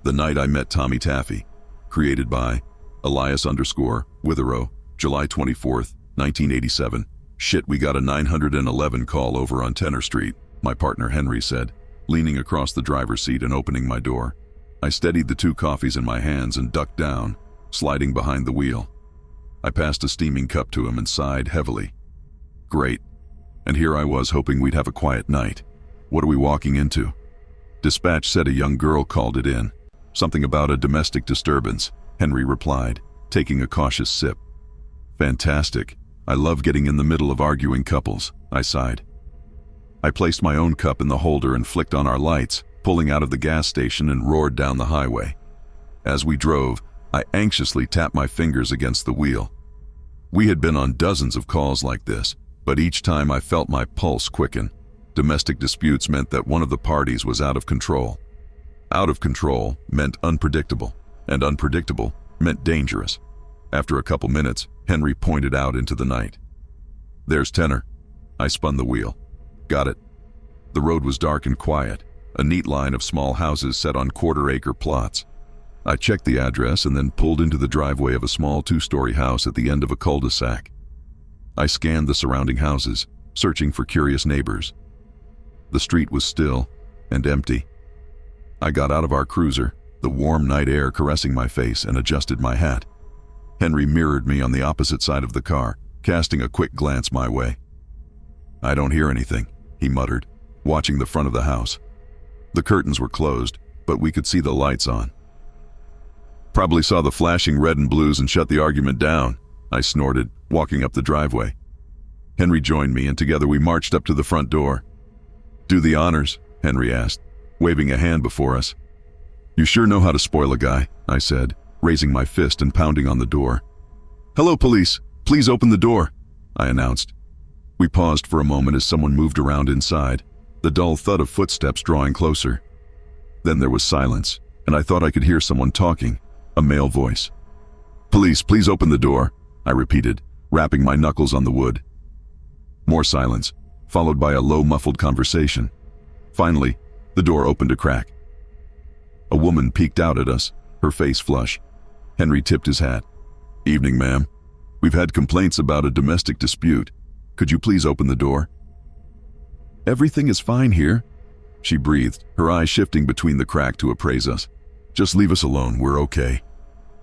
The Night I Met Tommy Taffy, created by Elias_Witherow, July 24th, 1987. Shit, we got a 911 call over on Tenor Street, my partner Henry said, leaning across the driver's seat and opening my door. I steadied the 2 coffees in my hands and ducked down, sliding behind the wheel. I passed a steaming cup to him and sighed heavily. Great. And here I was hoping we'd have a quiet night. What are we walking into? Dispatch said a young girl called it in. Something about a domestic disturbance, Henry replied, taking a cautious sip. Fantastic. I love getting in the middle of arguing couples, I sighed. I placed my own cup in the holder and flicked on our lights, pulling out of the gas station and roared down the highway. As we drove, I anxiously tapped my fingers against the wheel. We had been on dozens of calls like this, but each time I felt my pulse quicken. Domestic disputes meant that one of the parties was out of control. Out of control meant unpredictable, and unpredictable meant dangerous. After a couple minutes, Henry pointed out into the night. There's Tenor. I spun the wheel. Got it. The road was dark and quiet, a neat line of small houses set on quarter-acre plots. I checked the address and then pulled into the driveway of a small 2-story house at the end of a cul-de-sac. I scanned the surrounding houses, searching for curious neighbors. The street was still and empty. I got out of our cruiser, the warm night air caressing my face, and adjusted my hat. Henry mirrored me on the opposite side of the car, casting a quick glance my way. I don't hear anything, he muttered, watching the front of the house. The curtains were closed, but we could see the lights on. Probably saw the flashing red and blues and shut the argument down, I snorted, walking up the driveway. Henry joined me, and together we marched up to the front door. Do the honors, Henry asked, waving a hand before us. You sure know how to spoil a guy, I said, raising my fist and pounding on the door. Hello, police. Please open the door, I announced. We paused for a moment as someone moved around inside, the dull thud of footsteps drawing closer. Then there was silence, and I thought I could hear someone talking, a male voice. Police, please open the door, I repeated, rapping my knuckles on the wood. More silence, followed by a low, muffled conversation. Finally, the door opened a crack. A woman peeked out at us, her face flush. Henry tipped his hat. Evening, ma'am. We've had complaints about a domestic dispute. Could you please open the door? Everything is fine here, she breathed, her eyes shifting between the crack to appraise us. Just leave us alone, we're okay.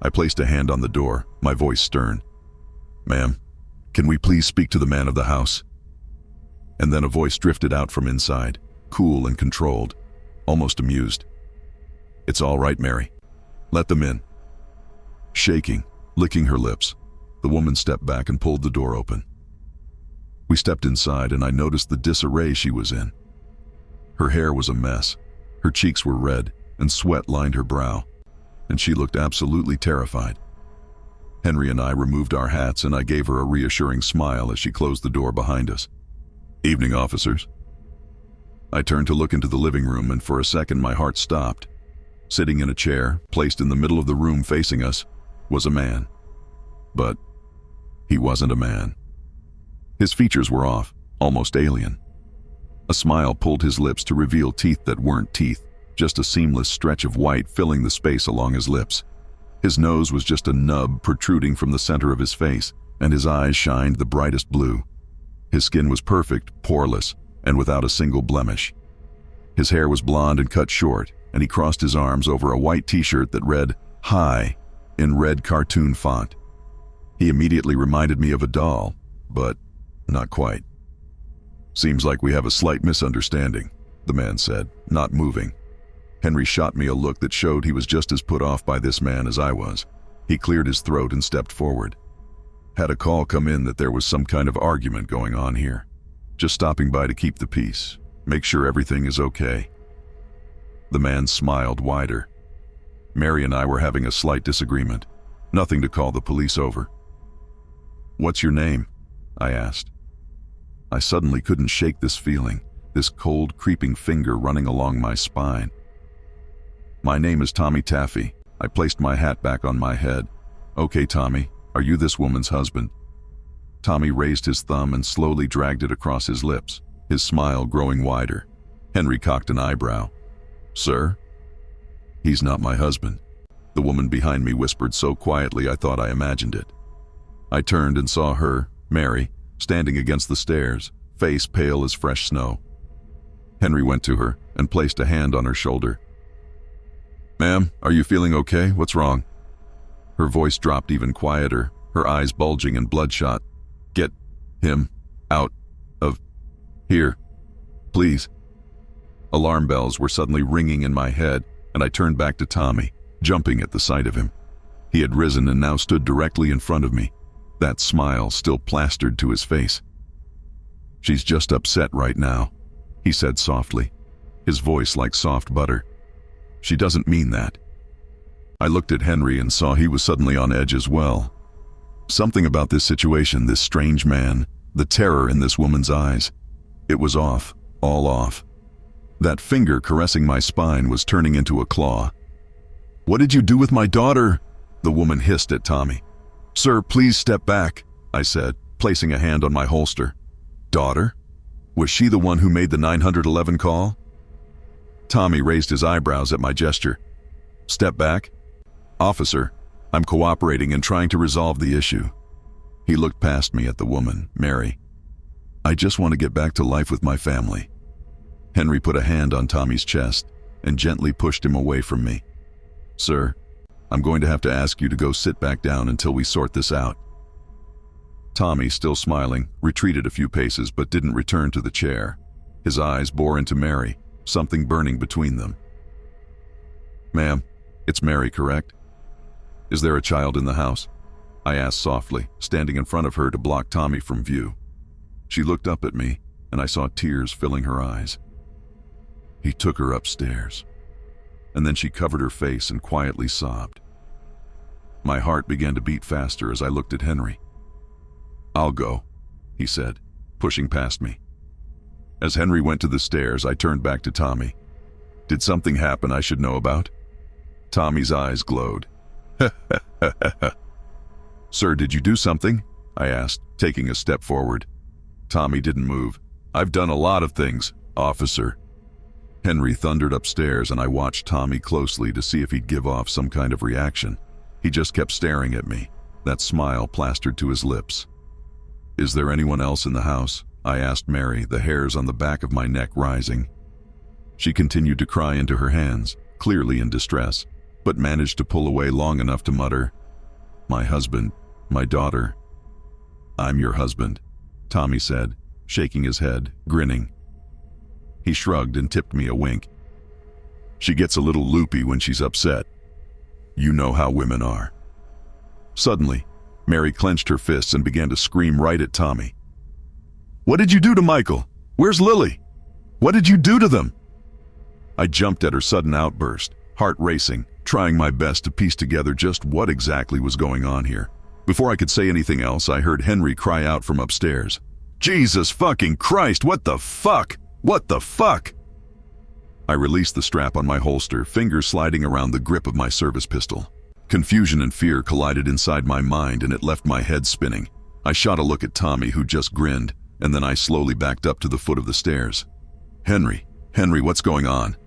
I placed a hand on the door, my voice stern. Ma'am, can we please speak to the man of the house? And then a voice drifted out from inside, cool and controlled, almost amused. It's all right, Mary. Let them in. Shaking, licking her lips, the woman stepped back and pulled the door open. We stepped inside, and I noticed the disarray she was in. Her hair was a mess, her cheeks were red, and sweat lined her brow, and she looked absolutely terrified. Henry and I removed our hats, and I gave her a reassuring smile as she closed the door behind us. Evening, officers. I turned to look into the living room, and for a second my heart stopped. Sitting in a chair, placed in the middle of the room facing us, was a man. But he wasn't a man. His features were off, almost alien. A smile pulled his lips to reveal teeth that weren't teeth, just a seamless stretch of white filling the space along his lips. His nose was just a nub protruding from the center of his face, and his eyes shined the brightest blue. His skin was perfect, poreless, and without a single blemish. His hair was blonde and cut short, and he crossed his arms over a white t-shirt that read, "Hi," in red cartoon font. He immediately reminded me of a doll, but not quite. Seems like we have a slight misunderstanding, the man said, not moving. Henry shot me a look that showed he was just as put off by this man as I was. He cleared his throat and stepped forward. Had a call come in that there was some kind of argument going on here. Just stopping by to keep the peace, make sure everything is okay. The man smiled wider. Mary and I were having a slight disagreement. Nothing to call the police over. What's your name? I asked. I suddenly couldn't shake this feeling, this cold, creeping finger running along my spine. My name is Tommy Taffy. I placed my hat back on my head. Okay, Tommy, are you this woman's husband? Tommy raised his thumb and slowly dragged it across his lips, his smile growing wider. Henry cocked an eyebrow. Sir? He's not my husband. The woman behind me whispered so quietly I thought I imagined it. I turned and saw her, Mary, standing against the stairs, face pale as fresh snow. Henry went to her and placed a hand on her shoulder. "Ma'am, are you feeling okay? What's wrong?" Her voice dropped even quieter, her eyes bulging and bloodshot. "Get him out of here, please." Alarm bells were suddenly ringing in my head, and I turned back to Tommy, jumping at the sight of him. He had risen and now stood directly in front of me, that smile still plastered to his face. "She's just upset right now," he said softly, his voice like soft butter. "She doesn't mean that." I looked at Henry and saw he was suddenly on edge as well. Something about this situation, this strange man, the terror in this woman's eyes. It was off, all off. That finger caressing my spine was turning into a claw. "What did you do with my daughter?" the woman hissed at Tommy. "Sir, please step back," I said, placing a hand on my holster. "Daughter? Was she the one who made the 911 call?" Tommy raised his eyebrows at my gesture. "Step back?" "Officer, I'm cooperating and trying to resolve the issue." He looked past me at the woman, Mary. "I just want to get back to life with my family." Henry put a hand on Tommy's chest and gently pushed him away from me. "Sir, I'm going to have to ask you to go sit back down until we sort this out." Tommy, still smiling, retreated a few paces but didn't return to the chair. His eyes bore into Mary, something burning between them. "Ma'am, it's Mary, correct? Is there a child in the house?" I asked softly, standing in front of her to block Tommy from view. She looked up at me, and I saw tears filling her eyes. "He took her upstairs." And then she covered her face and quietly sobbed. My heart began to beat faster as I looked at Henry. "I'll go," he said, pushing past me. As Henry went to the stairs, I turned back to Tommy. "Did something happen I should know about?" Tommy's eyes glowed. "Sir, did you do something?" I asked, taking a step forward. Tommy didn't move. "I've done a lot of things, officer." Henry thundered upstairs, and I watched Tommy closely to see if he'd give off some kind of reaction. He just kept staring at me, that smile plastered to his lips. "Is there anyone else in the house?" I asked Mary, the hairs on the back of my neck rising. She continued to cry into her hands, clearly in distress, but managed to pull away long enough to mutter, "My husband, my daughter." "I'm your husband," Tommy said, shaking his head, grinning. He shrugged and tipped me a wink. "She gets a little loopy when she's upset. You know how women are." Suddenly, Mary clenched her fists and began to scream right at Tommy. "What did you do to Michael? Where's Lily? What did you do to them?" I jumped at her sudden outburst, heart racing, trying my best to piece together just what exactly was going on here. Before I could say anything else, I heard Henry cry out from upstairs. "Jesus fucking Christ, what the fuck? What the fuck?" I released the strap on my holster, fingers sliding around the grip of my service pistol. Confusion and fear collided inside my mind, and it left my head spinning. I shot a look at Tommy, who just grinned, and then I slowly backed up to the foot of the stairs. Henry, what's going on?"